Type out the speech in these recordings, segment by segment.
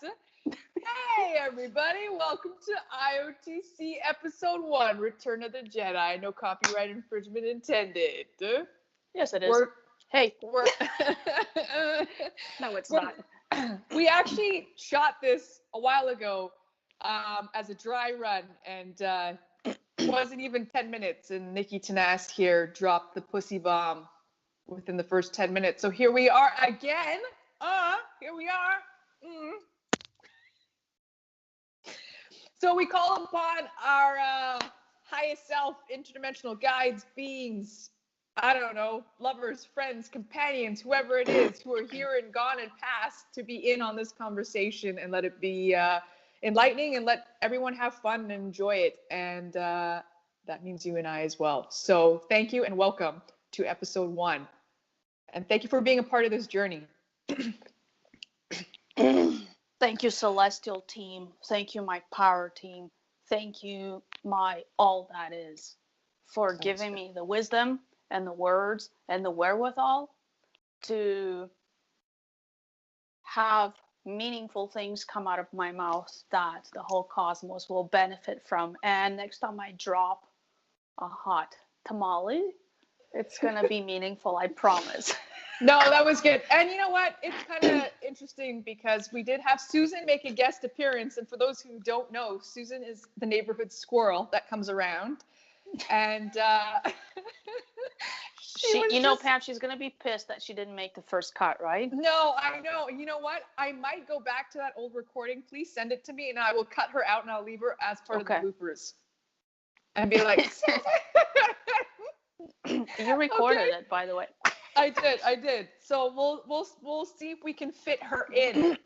Hey, everybody. Welcome to IOTC Episode 1, Return of the Jedi. No copyright infringement intended. Yes, it is. We're No, it's not. We actually shot this a while ago as a dry run, and wasn't even 10 minutes, and Nikki Tanas here dropped the pussy bomb within the first 10 minutes. So here we are again. Here we are. So we call upon our highest self, interdimensional guides, beings, I don't know, lovers, friends, companions, whoever it is, who are here and gone and past, to be in on this conversation and let it be enlightening and let everyone have fun and enjoy it. And that means you and I as well. So thank you and welcome to Episode 1. And thank you for being a part of this journey. Thank you, Celestial team. Thank you, my power team. Thank you, my all that is, for giving me the wisdom and the words and the wherewithal to have meaningful things come out of my mouth that the whole cosmos will benefit from. And next time I drop a hot tamale, it's going to be meaningful, I promise. No, that was good. And you know what? It's kind of interesting because we did have Susan make a guest appearance. And for those who don't know, Susan is the neighborhood squirrel that comes around. And Pam, she's going to be pissed that she didn't make the first cut, right? No, I know. You know what? I might go back to that old recording. Please send it to me and I will cut her out and I'll leave her as part of the bloopers. And be like, You recorded it, by the way. I did. So we'll see if we can fit her in.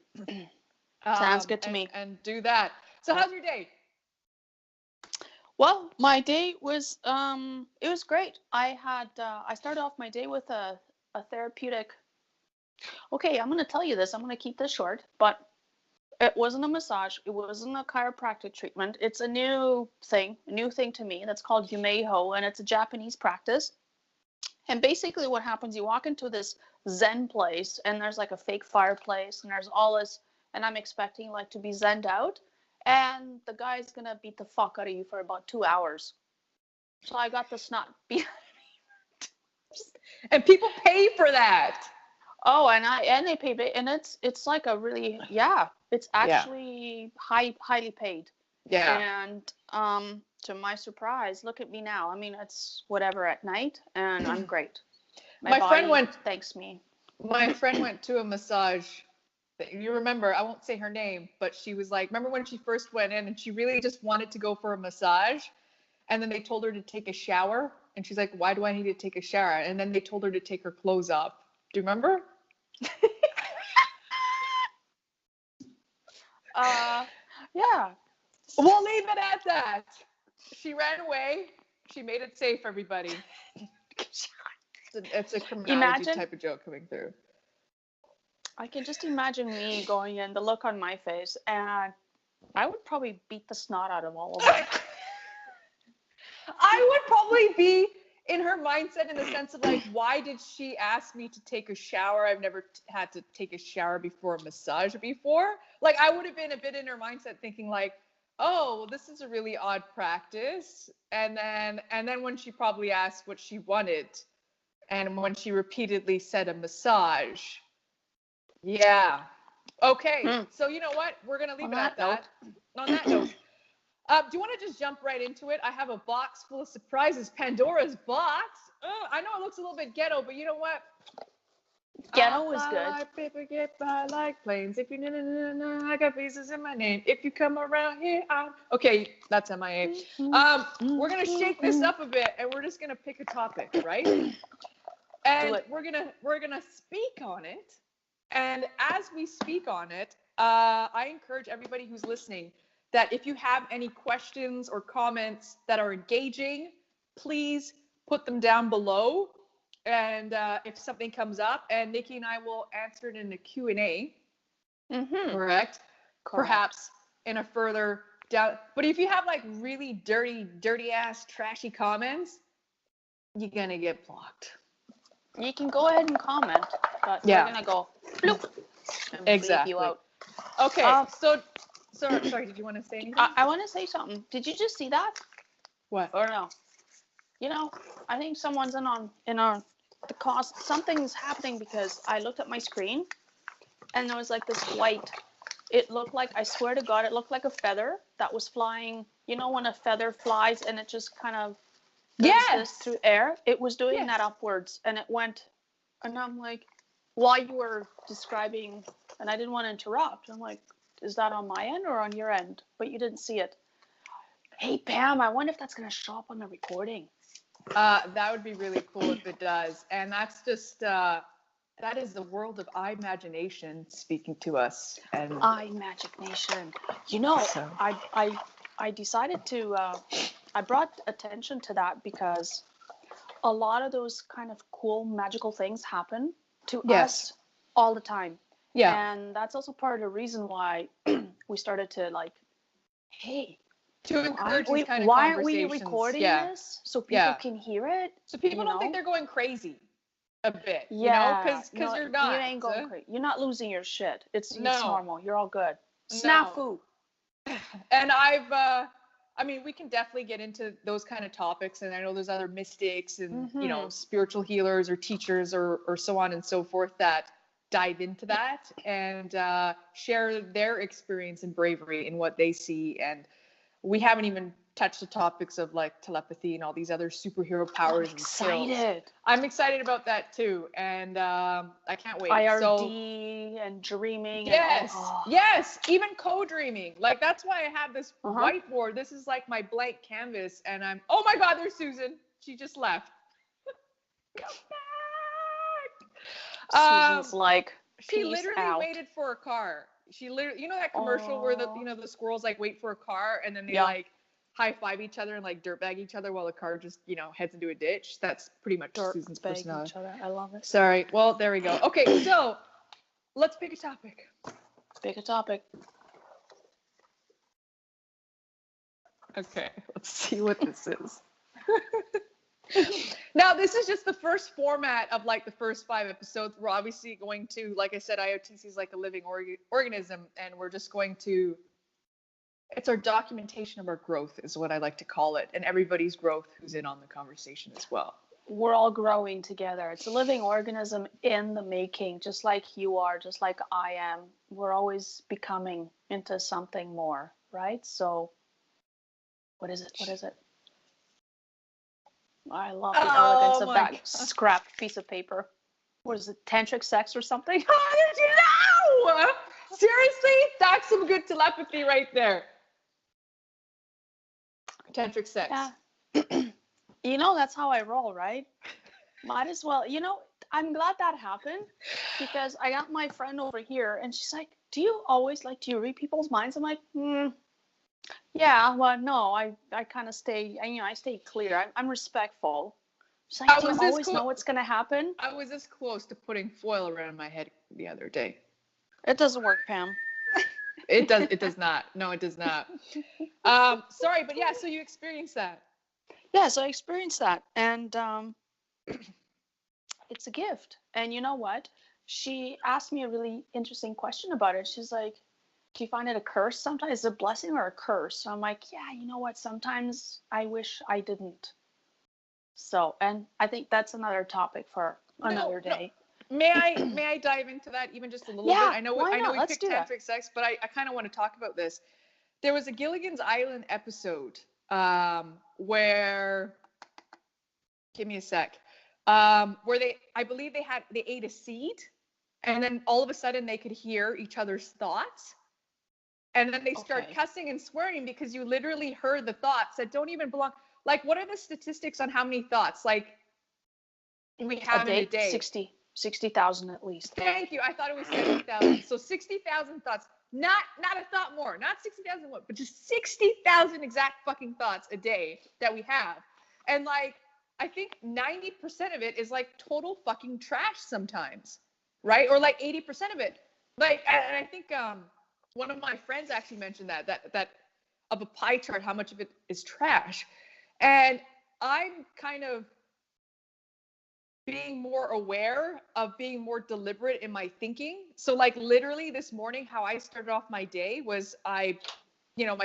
Sounds good to me. And do that. So how's your day? Well, my day was it was great. I started off my day with a therapeutic. Okay, I'm gonna tell you this. I'm gonna keep this short, but it wasn't a massage. It wasn't a chiropractic treatment. It's a new thing to me. That's called Yumeiho, and it's a Japanese practice. And basically what happens, you walk into this Zen place and there's like a fake fireplace and there's all this, and I'm expecting like to be zenned out, and the guy's gonna beat the fuck out of you for about 2 hours. So I got the snot beat. And people pay for that. Oh, and they pay, and it's like a really, it's actually highly paid. Yeah. And to my surprise, look at me now. I mean, it's whatever at night, and I'm great. My body thanks me. My friend went to a massage. You remember, I won't say her name, but she was like, remember when she first went in and she really just wanted to go for a massage, and then they told her to take a shower, and she's like, why do I need to take a shower? And then they told her to take her clothes off. Do you remember? Yeah. We'll leave it at that. She ran away. She made it safe, everybody. It's a criminology type of joke coming through. I can just imagine me going in, the look on my face, and I would probably beat the snot out of all of them. I would probably be in her mindset in the sense of like, why did she ask me to take a shower? I've never had to take a shower before, a massage before. Like, I would have been a bit in her mindset thinking like, oh, well, this is a really odd practice. And then when she probably asked what she wanted, and when she repeatedly said a massage, yeah. Okay, so you know what? We're going to leave it at that. On that note. Do you want to just jump right into it? I have a box full of surprises. Pandora's box. I know it looks a little bit ghetto, but you know what? Ghetto is good. Like paper, get by like planes. If you I got pieces in my name. If you come around here, okay, that's MIA. We're gonna shake this up a bit, and we're just gonna pick a topic, right? And we're gonna speak on it. And as we speak on it, I encourage everybody who's listening that if you have any questions or comments that are engaging, please put them down below. And if something comes up, and Nikki and I will answer it in a Q&A, correct? Perhaps in a further down. But if you have like really dirty ass, trashy comments, you're gonna get blocked. You can go ahead and comment, but we're gonna go bloop and exactly. bleep you out. Okay, Um, sorry, did you want to say anything? I want to say something. Did you just see that? What? Or no? You know, I think someone's in on the cost. Something's happening because I looked at my screen and there was like this white. It looked like, I swear to God, it looked like a feather that was flying. You know, when a feather flies and it just kind of does this through air? It was doing that upwards and it went, and I'm like, while you were describing, and I didn't want to interrupt, I'm like, is that on my end or on your end? But you didn't see it. Hey, Pam, I wonder if that's going to show up on the recording. That would be really cool if it does. And that's just, that is the world of imagination speaking to us. And imagination. You know, So. I decided to, I brought attention to that because a lot of those kind of cool magical things happen to us all the time. Yeah. And that's also part of the reason why we started to like, hey, To encourage these kind of why aren't we conversations. recording this so people can hear it? So people don't think they're going crazy a bit, Yeah, because you're not. You ain't going crazy. You're not losing your shit. It's No. normal. You're all good. No. Snafu. And I mean, we can definitely get into those kind of topics, and I know there's other mystics and, you know, spiritual healers or teachers or so on and so forth that dive into that and share their experience and bravery in what they see. And we haven't even touched the topics of like telepathy and all these other superhero powers. I'm excited. I'm excited about that too, and I can't wait. IRD and dreaming. Yes, yes, even co-dreaming. Like that's why I have this whiteboard. This is like my blank canvas, and I'm. Oh my God, there's Susan. She just left. Come back. Susan's like, she literally waited for a car. She literally, you know that commercial where the squirrels like wait for a car and then they like high five each other and like dirtbag each other while the car just, heads into a ditch. That's pretty much Susan's personality. Each other. I love it. Sorry. Well, there we go. Okay, so let's pick a topic. Pick a topic. Okay, let's see what this is. Now, this is just the first format of like the first 5 episodes. We're obviously going to, like I said, IOTC is like a living organism, and we're just going to, it's our documentation of our growth is what I like to call it, and everybody's growth who's in on the conversation as well. We're all growing together. It's a living organism in the making, just like you are, just like I am. We're always becoming into something more, right? So, what is it? What is it? I love the elegance of that scrapped piece of paper. What is it? Tantric sex or something? How did you know? Seriously? That's some good telepathy right there. Tantric sex. Yeah. That's how I roll, right? Might as well. I'm glad that happened because I got my friend over here and she's like, do you read people's minds? I'm like, yeah, well, no, I kind of stay, I stay clear. I'm respectful. She's like, do you always know what's going to happen? I was this close to putting foil around my head the other day. It doesn't work, Pam. It does not. No, it does not. Sorry, but yeah, so you experienced that. Yeah, so I experienced that. And it's a gift. And you know what? She asked me a really interesting question about it. She's like, do you find it a curse sometimes? Is it a blessing or a curse? So I'm like, yeah, you know what? Sometimes I wish I didn't. So, and I think that's another topic for another day. No. May I dive into that even just a little bit? I know we picked tantric sex, but I kind of want to talk about this. There was a Gilligan's Island episode where, give me a sec, where I believe they ate a seed, and then all of a sudden they could hear each other's thoughts. And then they start cussing and swearing because you literally heard the thoughts that don't even belong. Like, what are the statistics on how many thoughts? Like, we have in a day? 60,000 at least. Thank you. I thought it was 70,000. So 60,000 thoughts. Not a thought more. Not 60,000 more, but just 60,000 exact fucking thoughts a day that we have. And, like, I think 90% of it is, like, total fucking trash sometimes. Right? Or, like, 80% of it. Like, and I think, one of my friends actually mentioned that of a pie chart, how much of it is trash. And I'm kind of being more aware of being more deliberate in my thinking. So like literally this morning, how I started off my day was my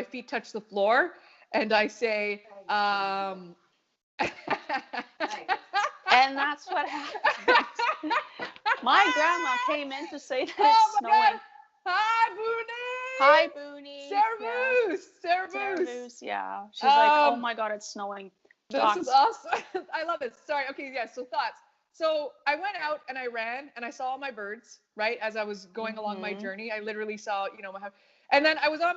feet touch the floor and I say, And that's what happened. My grandma came in to say that it's snowing. God. Hi, Booney. Hi, Booney. Servus. Yeah. Servus. Yeah. She's like, oh my God, it's snowing. This is awesome. I love it. Sorry. Okay. Yeah. So thoughts. So I went out and I ran and I saw all my birds, right? As I was going along my journey, I literally saw, and then I was on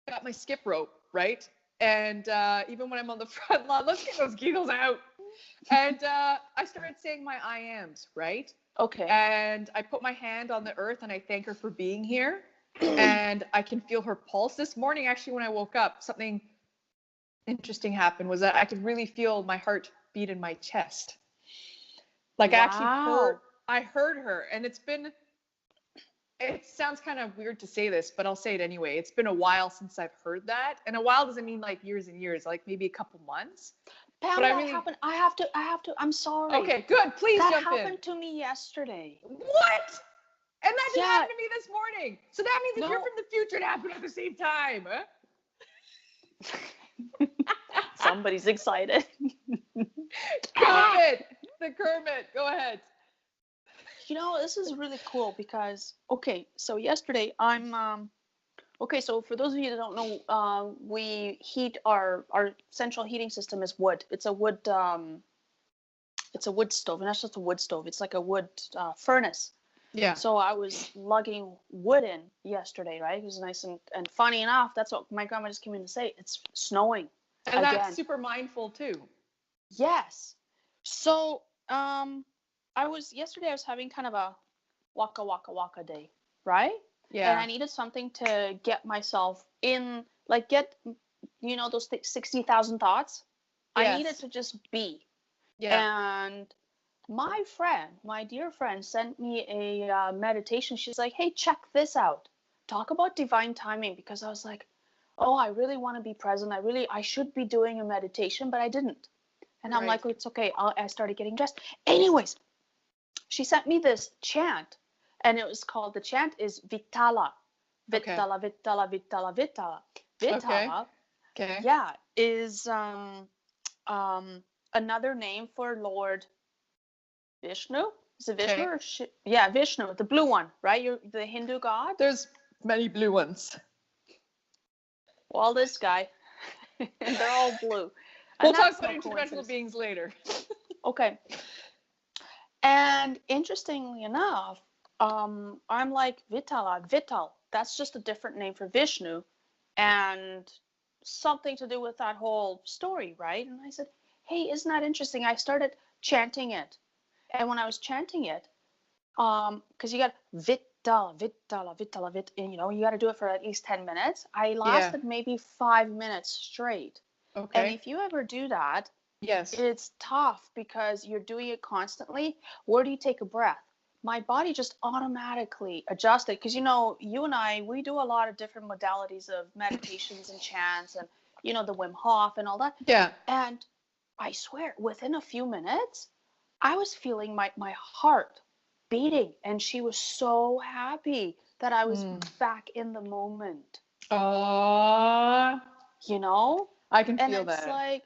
got my skip rope, right? And even when I'm on the front lawn, let's get those giggles out. And I started saying my I ams, right? Okay. And I put my hand on the earth and I thank her for being here. And I can feel her pulse. This morning, actually, when I woke up, something interesting happened was that I could really feel my heart beat in my chest. Like wow. I heard her, and it sounds kind of weird to say this, but I'll say it anyway. It's been a while since I've heard that. And a while doesn't mean like years and years, like maybe a couple months. Pam, but that happened. I have to, I'm sorry. Okay, good. Please jump in. That happened to me yesterday. What? And that just happened to me this morning. So that means if you're from the future, it happened at the same time. Huh? Somebody's excited. Kermit. The Kermit. Go ahead. This is really cool because, okay, so yesterday so for those of you that don't know, we heat our central heating system is wood. It's a wood stove, and that's just a wood stove. It's like a wood furnace. Yeah. So I was lugging wood in yesterday, right? It was nice and funny enough, that's what my grandma just came in to say. It's snowing. And again. That's super mindful too. Yes. So yesterday I was having kind of a waka day, right? Yeah. And I needed something to get myself in, like get, those 60,000 thoughts. Yes. I needed to just be. Yeah. And my dear friend sent me a meditation. She's like, hey, check this out. Talk about divine timing, because I was like, oh, I really want to be present. I should be doing a meditation, but I didn't. And I'm like, it's okay. I started getting dressed. Anyways, she sent me this chant, and it was called, the chant is Vitala. Vitala, okay. Vitala, Vitala, Vitala. Vitala, okay. Yeah, is another name for Lord Vishnu. Is it Vishnu or yeah, Vishnu, the blue one, right? You're the Hindu god. There's many blue ones. Well, this guy, they're all blue. We'll talk about interdimensional beings later. Okay. And interestingly enough, I'm like, Vital. That's just a different name for Vishnu, and something to do with that whole story, right? And I said, hey, isn't that interesting? I started chanting it. And when I was chanting it, because you got Vitala, and you got to do it for at least 10 minutes. I lasted maybe 5 minutes straight. Okay. And if you ever do that, yes, it's tough because you're doing it constantly. Where do you take a breath? My body just automatically adjusted, because you and I, we do a lot of different modalities of meditations and chants and the Wim Hof and all that. Yeah. And I swear, within a few minutes, I was feeling my heart beating, and she was so happy that I was back in the moment. I can feel that. And it's like,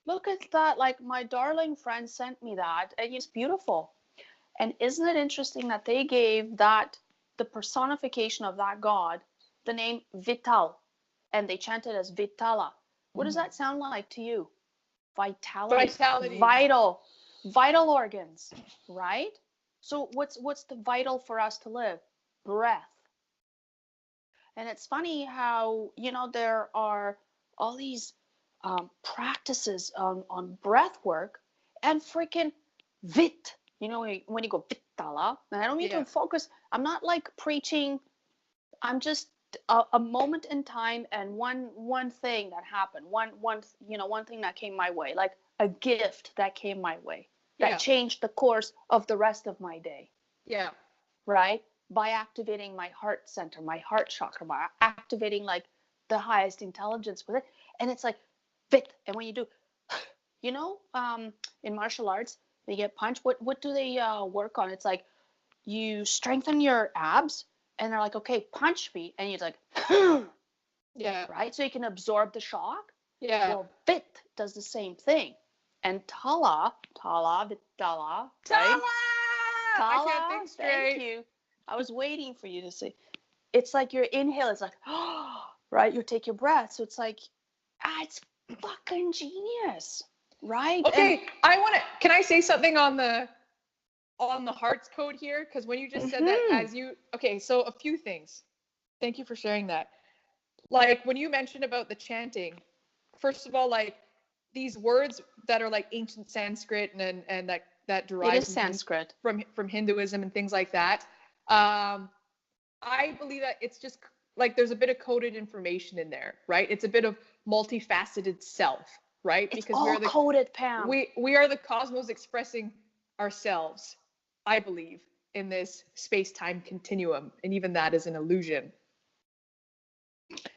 look at that. Like, my darling friend sent me that, and it's beautiful. And isn't it interesting that they gave that, the personification of that god, the name Vital, and they chanted as Vitala. What does that sound like to you? Vitality. Vital organs, right? So what's the vital for us to live? Breath. And it's funny how, there are all these practices on breath work, and freaking vit. When you go Vitala, and I don't mean to focus. I'm not like preaching. I'm just a moment in time, and one thing that happened, one thing that came my way, like a gift that came my way, that changed the course of the rest of my day. Yeah. Right? By activating my heart center, my heart chakra, by activating like the highest intelligence with it. And it's like fit. And when you do, in martial arts, They get punched. What do they work on? It's like you strengthen your abs, and they're like, okay, punch me, and you're like, Yeah. right? So you can absorb the shock. Yeah. Well, Vit does the same thing, and Tala, right? Tala! I can't Tala, think straight. thank you. I was waiting for you to say. It's like your inhale is like, right? You take your breath, so it's like, it's fucking genius, right? Okay, can I say something on the hearts code here? Because when you just said that, so a few things. Thank you for sharing that. Like when you mentioned about the chanting, first of all, like these words that are like ancient Sanskrit and that derive it is Sanskrit from Hinduism and things like that. I believe that it's just like there's a bit of coded information in there, right? It's a bit of multifaceted self, right? Because all we're coded, Pam. We are the cosmos expressing ourselves, I believe, in this space-time continuum, and even that is an illusion.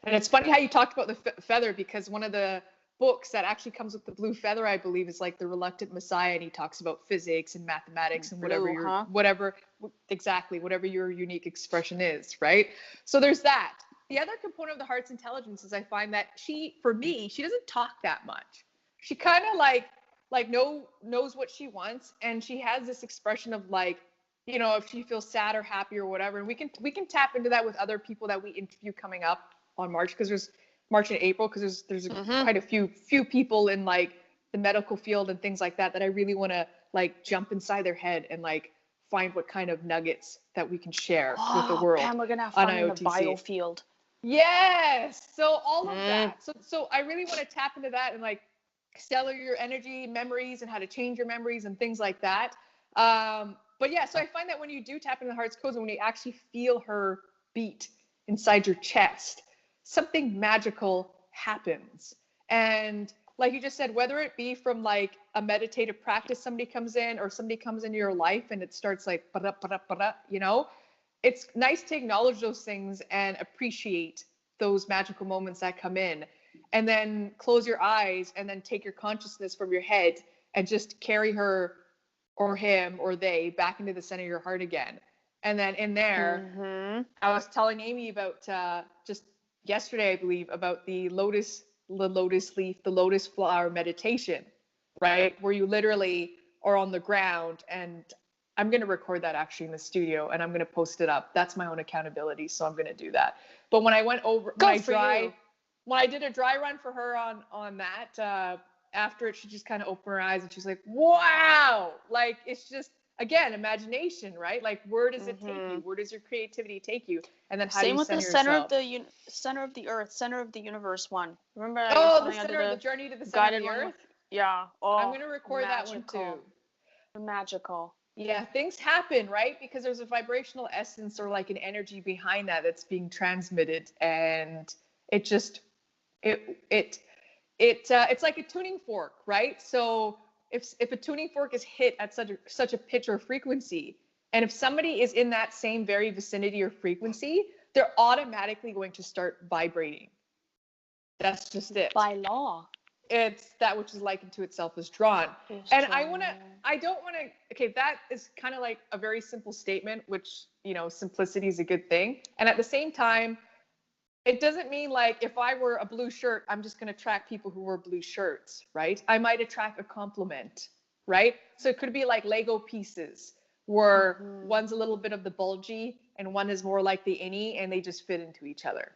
And it's funny how you talked about the feather, because one of the books that actually comes with the blue feather, I believe, is like The Reluctant Messiah, and he talks about physics and mathematics and whatever your unique expression is, right? So there's that. The other component of the heart's intelligence is I find that she doesn't talk that much. She kind of like knows what she wants, and she has this expression of like, you know, if she feels sad or happy or whatever, and we can tap into that with other people that we interview coming up on March, because there's March and April, because there's quite a few people in like the medical field and things like that I really want to like jump inside their head and like find what kind of nuggets that we can share with the world. Pam, we're gonna have fun in the biofield. Yes, so all of that. So I really want to tap into that and like cellular energy, memories, and how to change your memories and things like that. But yeah, so I find that when you do tap into the heart's codes and when you actually feel her beat inside your chest, something magical happens. And like you just said, whether it be from like a meditative practice, somebody comes in, or somebody comes into your life and it starts like, you know, it's nice to acknowledge those things and appreciate those magical moments that come in, and then close your eyes and then take your consciousness from your head and just carry her or him or they back into the center of your heart again. And then in there, I was telling Amy about just yesterday, I believe, about the lotus flower meditation, right? Where you literally are on the ground, and I'm going to record that actually in the studio, and I'm going to post it up. That's my own accountability, so I'm going to do that. But when I went over when I did a dry run for her on that, after it, she just kind of opened her eyes and she's like, wow, like it's just, again, imagination, right? Like, where does it take you? Where does your creativity take you? And then how do you center yourself? Same with the center of the earth, center of the universe one. Remember? The center of the journey to the center of the earth? Yeah. Oh, I'm going to record that one too. Magical. Yeah, things happen, right? Because there's a vibrational essence or like an energy behind that that's being transmitted, and it just, it's like a tuning fork, right? So if a tuning fork is hit at such a pitch or frequency, and if somebody is in that same very vicinity or frequency, they're automatically going to start vibrating. That's just it. By law. It's that which is likened to itself is drawn. And that is kind of like a very simple statement, which, you know, simplicity is a good thing. And at the same time, it doesn't mean like if I were a blue shirt, I'm just going to attract people who wear blue shirts, right? I might attract a compliment, right? So it could be like Lego pieces where one's a little bit of the bulgy and one is more like the innie, and they just fit into each other.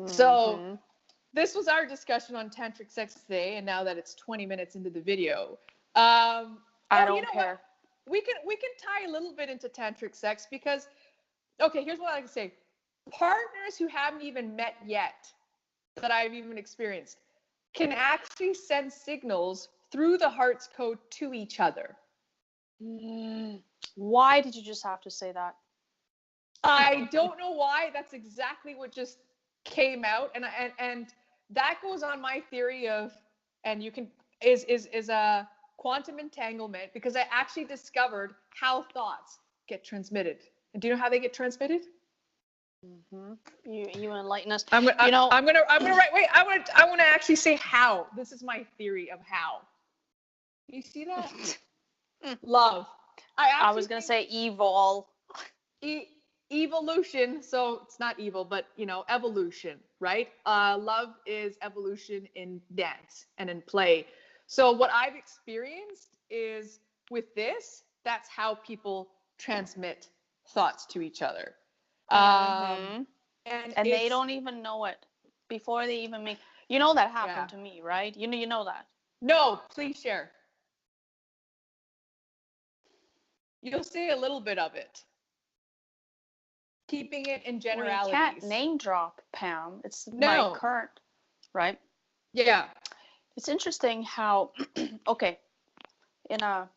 So this was our discussion on tantric sex today, and now that it's 20 minutes into the video, I don't care. We can tie a little bit into tantric sex, because, okay, here's what I can say. Partners who haven't even met yet, that I've even experienced, can actually send signals through the heart's code to each other. Why did you just have to say that? I don't know why. That's exactly what just came out, and that goes on my theory of, and you can is a quantum entanglement, because I actually discovered how thoughts get transmitted. And do you know how they get transmitted? You enlighten us. I'm gonna write. Wait, I want to actually say how. This is my theory of how. You see that? Love. I was going to say evil. Evolution. So it's not evil, but evolution, right? Love is evolution in dance and in play. So what I've experienced is with this, that's how people transmit thoughts to each other. And they don't even know it before they even meet. You know that happened to me, right? You know that. No, please share. You'll say a little bit of it. Keeping it in generalities. We can't name drop, Pam. It's my current, right? Yeah. It's interesting how, okay, you know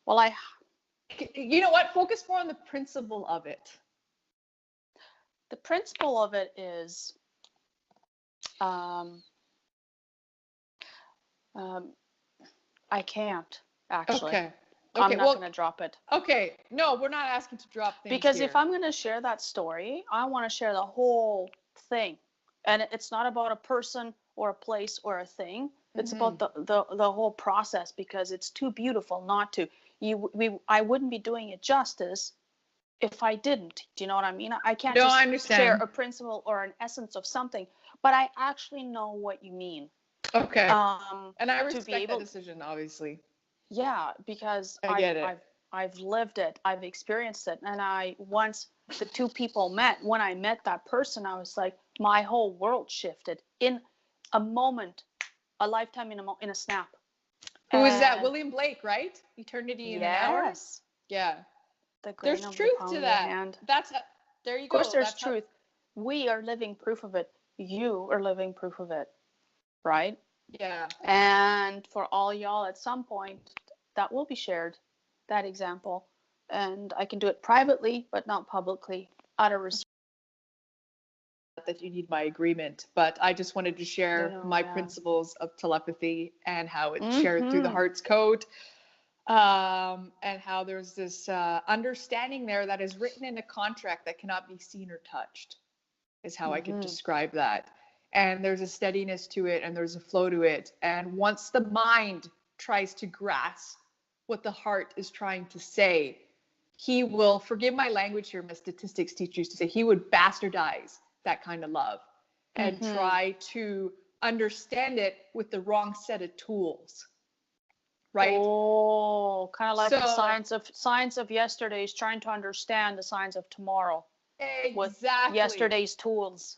what? Focus more on the principle of it. The principle of it is, I can't actually. Okay. I'm not going to drop it. Okay. No, we're not asking to drop things because here. If I'm going to share that story, I want to share the whole thing, and it's not about a person or a place or a thing. It's about the whole process, because it's too beautiful not to. I wouldn't be doing it justice if I didn't. Do you know what I mean? I can't just share a principle or an essence of something, but I actually know what you mean. Okay. And I respect that decision, obviously. Yeah, because I've lived it, I've experienced it, and once the two people met, when I met that person, I was like, my whole world shifted in a moment, a lifetime in a snap. Who is that? William Blake, right? Eternity in an hour. Yes. Yeah. There's truth to that. There you go. Of course, there's truth. We are living proof of it. You are living proof of it, right? Yeah. And for all y'all, at some point, that will be shared, that example. And I can do it privately, but not publicly, out of respect. That you need my agreement. But I just wanted to share my principles of telepathy and how it's shared through the heart's code. And how there's this understanding there that is written in a contract that cannot be seen or touched, is how I could describe that. And there's a steadiness to it, and there's a flow to it. And once the mind tries to grasp what the heart is trying to say, he will, forgive my language here, my statistics teacher used to say, he would bastardize that kind of love and try to understand it with the wrong set of tools. Right? Oh, kind of like the science of yesterday is trying to understand the science of tomorrow. Exactly. With yesterday's tools.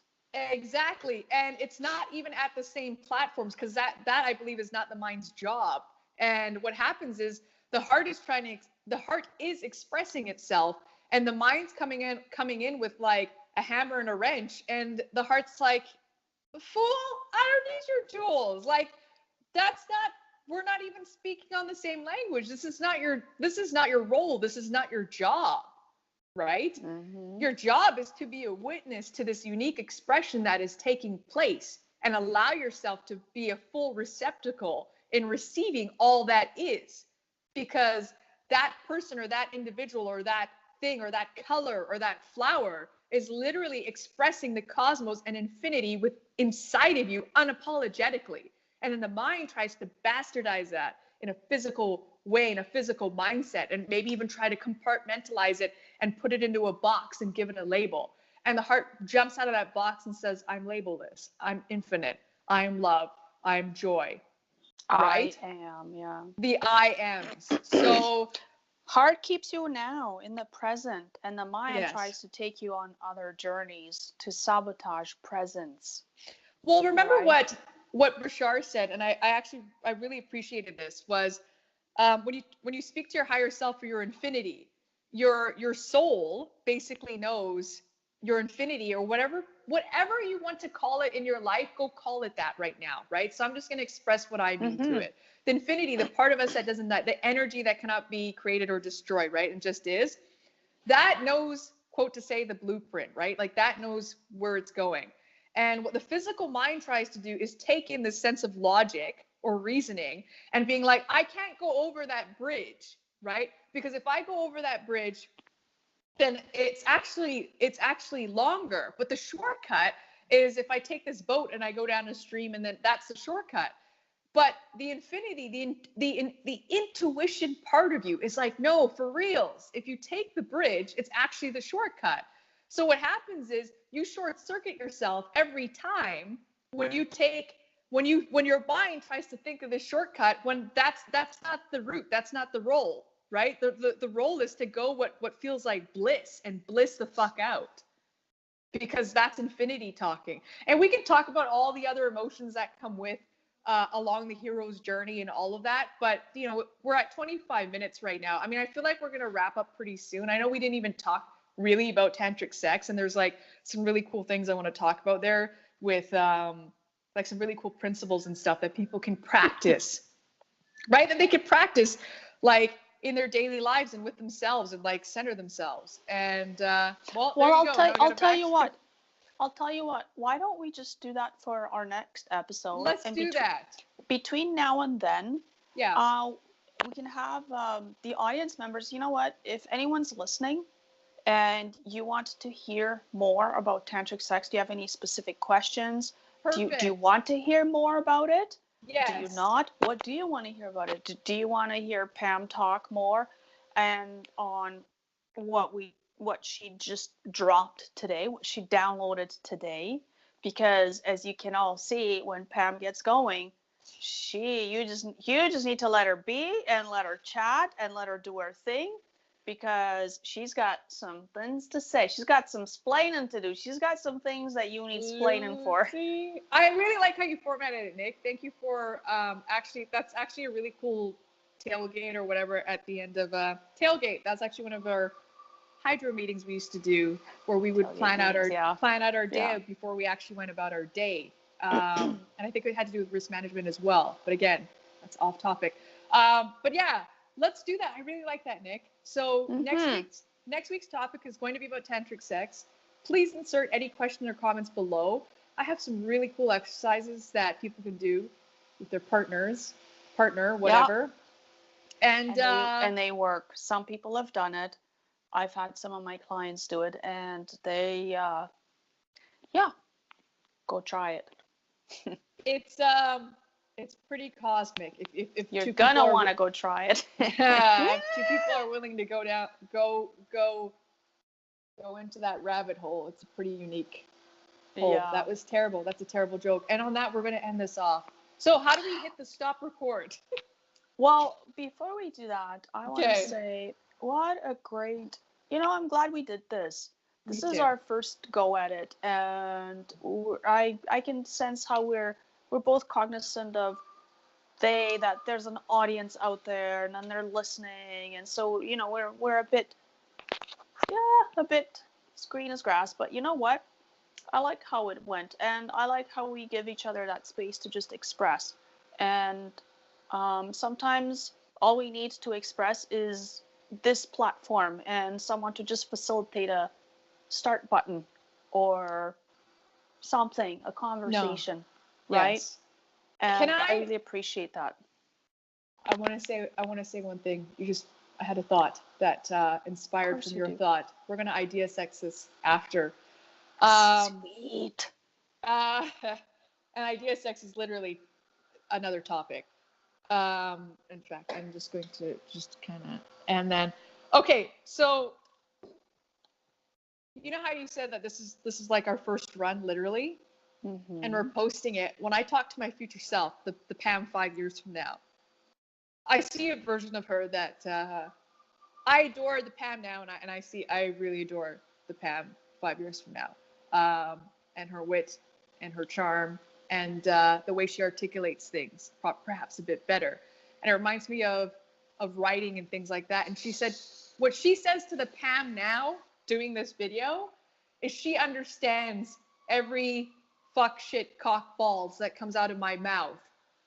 Exactly. And it's not even at the same platforms, because that I believe is not the mind's job. And what happens is the heart is expressing itself, and the mind's coming in with like a hammer and a wrench, and the heart's like, fool, I don't need your tools. Like, we're not even speaking on the same language. This is not your role. This is not your job, right? Your job is to be a witness to this unique expression that is taking place, and allow yourself to be a full receptacle in receiving all that is, because that person or that individual or that thing or that color or that flower is literally expressing the cosmos and infinity inside of you unapologetically. And then the mind tries to bastardize that in a physical way, in a physical mindset, and maybe even try to compartmentalize it and put it into a box and give it a label. And the heart jumps out of that box and says, I'm labelless, I'm infinite, I'm love, I'm joy. Right? I am, yeah. The I ams. So heart keeps you now in the present, and the mind tries to take you on other journeys to sabotage presence. Well, remember what Bashar said, and I really appreciated this, was when you speak to your higher self or your infinity, your soul basically knows your infinity, or whatever you want to call it in your life, go call it that right now, right? So I'm just going to express what I mean to it. The infinity, the part of us that doesn't die, the energy that cannot be created or destroyed, right? And just is, that knows, quote to say, the blueprint, right? Like that knows where it's going. And what the physical mind tries to do is take in the sense of logic or reasoning and being like, I can't go over that bridge, right? Because if I go over that bridge, then it's actually longer. But the shortcut is if I take this boat and I go down a stream, and then that's the shortcut. But the infinity, the intuition part of you is like, no, for reals. If you take the bridge, it's actually the shortcut. So what happens is you short circuit yourself every time when your mind tries to think of the shortcut, when that's not the route, that's not the role, right? The role is to go what feels like bliss, and bliss the fuck out, because that's infinity talking. And we can talk about all the other emotions that come with along the hero's journey and all of that. But, you know, we're at 25 minutes right now. I mean, I feel like we're going to wrap up pretty soon. I know we didn't even talk really about tantric sex, and there's like some really cool things I want to talk about there with like some really cool principles and stuff that people can practice, right? That they can practice like in their daily lives and with themselves, and like center themselves. And well, there you go. I'll tell you what. I'll tell you what, why don't we just do that for our next episode? Let's do that. Between now and then, yeah, we can have the audience members, you know what, if anyone's listening and you want to hear more about tantric sex, do you have any specific questions? Do you want to hear more about it? Yes. Do you not? What do you want to hear about it? Do you want to hear Pam talk more and on what she just dropped today, what she downloaded today? Because as you can all see, when Pam gets going, you just need to let her be and let her chat and let her do her thing, because she's got some things to say. She's got some splaining to do. She's got some things that you need splaining for. I really like how you formatted it, Nick. Thank you for that's actually a really cool tailgate or whatever at the end of tailgate. That's actually one of our hydro meetings we used to do, where we would plan out our day before we actually went about our day. And I think it had to do with risk management as well. But again, that's off topic. But yeah, let's do that. I really like that, Nick. So next week's topic is going to be about tantric sex. Please insert any questions or comments below. I have some really cool exercises that people can do with their partner, whatever. And they work. Some people have done it. I've had some of my clients do it, and they, go try it. It's pretty cosmic. If you're gonna want to go try it. If two people are willing to go into that rabbit hole, it's a pretty unique hole. Yeah. That was terrible. That's a terrible joke. And on that, we're gonna end this off. So how do we hit the stop record? Well, before we do that, I want to say, what a great, I'm glad we did this. This is our first go at it, and I can sense how we're both cognizant of that there's an audience out there and then they're listening, and so we're a bit green as grass, but you know what? I like how it went, and I like how we give each other that space to just express. And sometimes all we need to express is this platform and someone to just facilitate a start button or something, a conversation, right? Yes. And I really appreciate that. I want to say one thing. I had a thought that inspired from your thought. We're gonna idea sex this after. Sweet. And idea sex is literally another topic. In fact, I'm just going to and then, okay, so you know how you said that this is like our first run, literally, and we're posting it. When I talk to my future self, the Pam 5 years from now, I see a version of her that I adore the Pam now, and I really adore the Pam 5 years from now, and her wit and her charm and the way she articulates things perhaps a bit better. And it reminds me of writing and things like that. And she said, what she says to the Pam now doing this video is she understands every fuck shit cock balls that comes out of my mouth,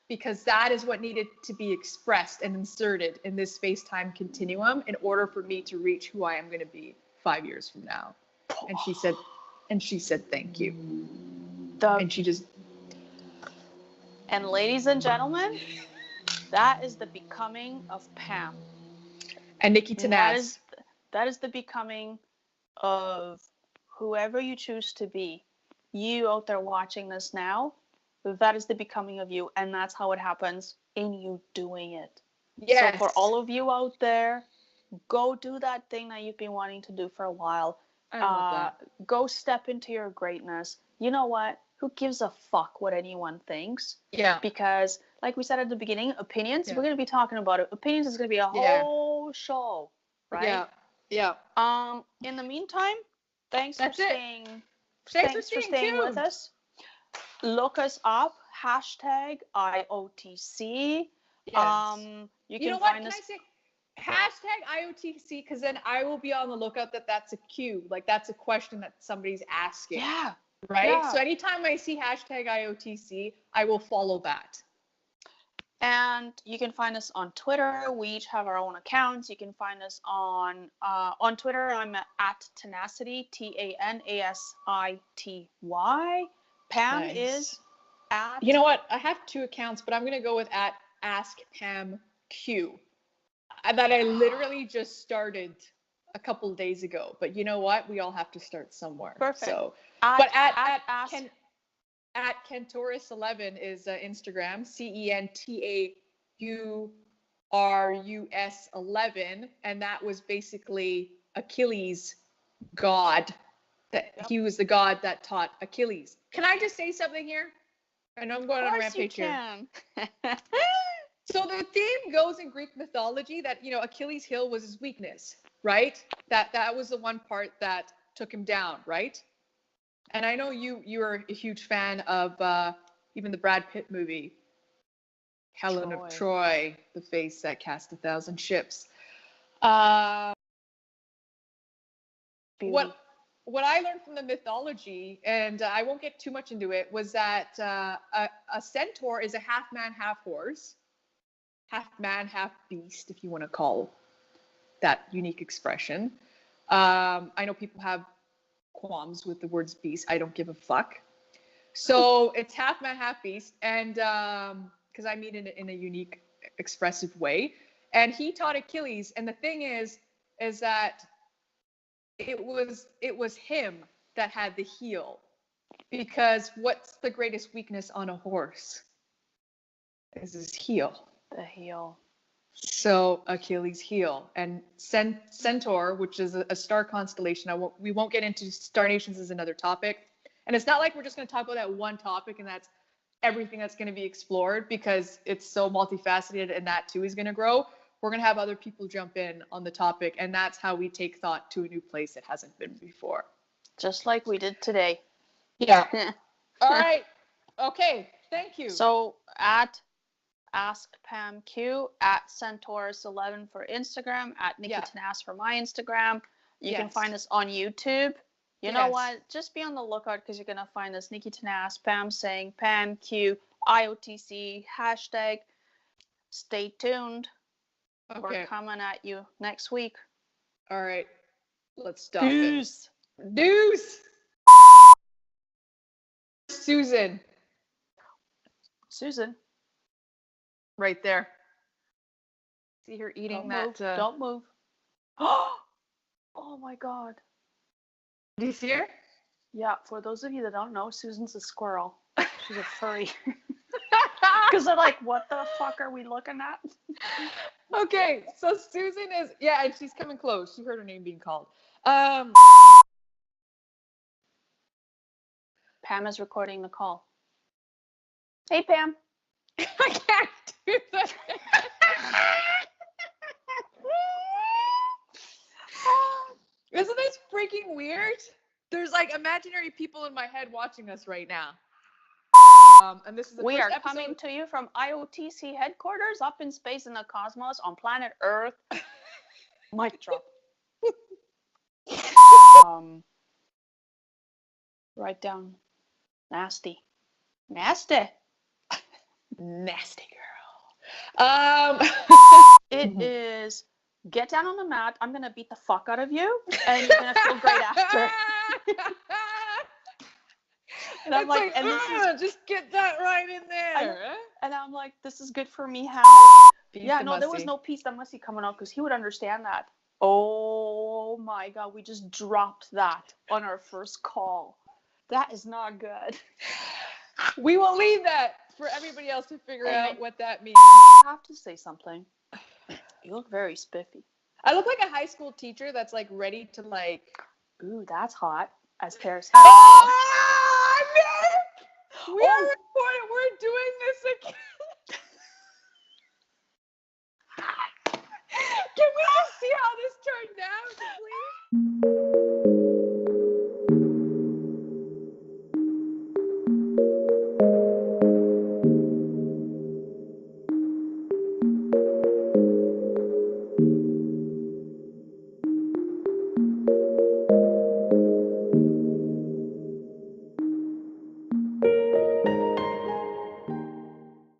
because that is what needed to be expressed and inserted in this space-time continuum in order for me to reach who I am going to be 5 years from now. And she said thank you. And ladies and gentlemen, that is the becoming of Pam. And Nikki Tanaz. That is the becoming of whoever you choose to be. You out there watching this now, that is the becoming of you, and that's how it happens in you doing it. Yes. So for all of you out there, go do that thing that you've been wanting to do for a while. I love that. Go step into your greatness. You know what? Who gives a fuck what anyone thinks? Yeah. Because, like we said at the beginning, opinions, Yeah. we're going to be talking about it. Opinions is going to be a whole show, right? Yeah. In the meantime, thanks for staying with us. Look us up, hashtag IOTC. Yes. You know can what? find Can us. I say hashtag IOTC? Because then I will be on the lookout that's a cue. Like, that's a question that somebody's asking. Yeah. Right? Yeah. So anytime I see hashtag IOTC, I will follow that. And you can find us on Twitter. We each have our own accounts. You can find us on Twitter. I'm at Tenacity, TANASITY. Pam Nice. is at. You know what? I have 2 accounts, but I'm gonna go with at AskPamQ. That I literally just started a couple days ago. But you know what? We all have to start somewhere. Perfect. So, at Kenturus11 is Instagram, CENTAURUS11, and that was basically Achilles' god. He was the god that taught Achilles. Can I just say something here? I know I'm going on a rampage here. So the theme goes in Greek mythology that, Achilles' heel was his weakness, right? That was the one part that took him down, right? And I know you are a huge fan of even the Brad Pitt movie, Helen of Troy, the face that cast 1,000 ships. What I learned from the mythology, and I won't get too much into it, was that a centaur is a half man, half horse, half man, half beast, if you want to call that unique expression. I know people have qualms with the words beast. I don't give a fuck. So it's half man, half beast, and because I mean it in a unique, expressive way. And he taught Achilles, and the thing is that it was him that had the heel, because what's the greatest weakness on a horse? Is his heel. The heel. So Achilles' heel, and Centaur, which is a star constellation. We won't get into star nations as another topic, and it's not like we're just going to talk about that one topic and that's everything that's going to be explored, because it's so multifaceted, and that too is going to grow. We're going to have other people jump in on the topic, and that's how we take thought to a new place it hasn't been before. Just like we did today. Yeah. All right. Okay. Thank you. So at AskPamQ, at Centaurus11 for Instagram, at Nikki Tanas for my Instagram. You can find us on YouTube. You know what? Just be on the lookout, because you're going to find us Nikki Tanas, Pam saying, PamQ, IOTC, hashtag. Stay tuned. Okay. We're coming at you next week. All right. Let's stop Deuce. it. Deuce. Susan. Right there. See her eating Don't move. Oh my God. Do you see her? Yeah, for those of you that don't know, Susan's a squirrel. She's a furry. Because they're like, what the fuck are we looking at? Okay, so Susan is, and she's coming close. She heard her name being called. Pam is recording the call. Hey, Pam. I can't do that. Isn't this freaking weird? There's like imaginary people in my head watching us right now. And this is the we first are episode. Coming to you from IOTC headquarters up in space in the cosmos on planet Earth. Mic drop. Write down nasty. Nasty girl. It is get down on the mat. I'm gonna beat the fuck out of you, and you're gonna feel great after. And I'm like, and this is just get that right in there. And I'm like, this is good for me. How? There was no piece that musty coming out, because he would understand that. Oh my God, we just dropped that on our first call. That is not good. We will leave that for everybody else to figure out what that means. I have to say something. You look very spiffy. I look like a high school teacher that's like ready to like. Ooh, that's hot. As Paris. Oh, Nick! We are recording. We're doing this again. Can we just see how this turned out, please?